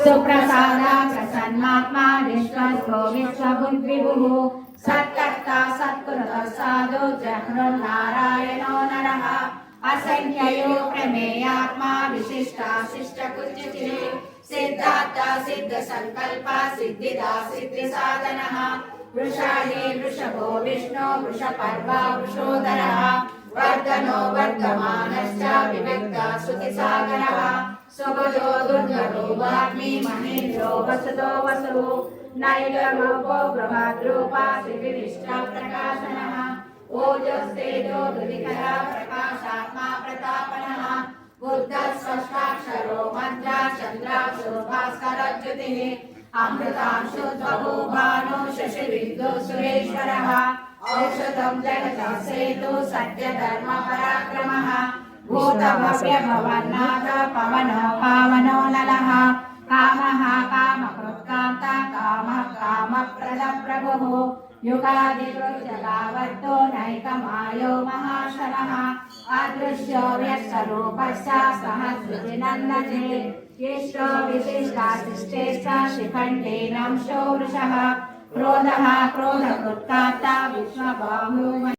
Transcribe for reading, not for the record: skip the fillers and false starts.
सुप्रसादा प्रसन्नात्मा विश्वस्तो विश्वभुद्विभुः सत्कर्ता सत्कृतः साधु जह्नुर्नारायणो नरः असंख्ययो प्रमेयात्मा विशिष्टा शिष्टकृत्यचिरे सिद्धार्था सिद्धसङ्कल्पा सिद्धिदा सिद्धिसाधनः वृषाहे वृषभो विष्णो वृषपर्वा वृषोदरः वर्धनो वर्धमानश्च विविक्ता श्रुतिसागरः सुभजो दुर्गतो वाग्मी महेन्द्रो वसुतो वसुः नैकरूपो बृहद्रूपा शिविरिष्टा प्रकाशनः ओजस्तेजो दुरिकरा प्रकाशात्मा प्रतापनः बुद्धः स्पष्टाक्षरो मध्या चन्द्रांशो भास्करज्योतिः अमृतांशो भानो शशिविन्दो सुरेश्वरः औषधं जगतः सेतु सत्यधर्म पराक्रमः भूतभव्य भवन्नाथ पवनो पावनो नलः कामः कामकृत्कान्ता कामः कामप्रदप्रभुः युगादिजगावत्तो नैकमायो महाशनः अदृश्यो व्यक्तरूपश्च सहस्रजिनन्दजे येष्टो विशिष्टाशिष्टेश्च शिखण्डेनंशो वृषः क्रोधः क्रोधकृत्कान्ता विश्वबाहुः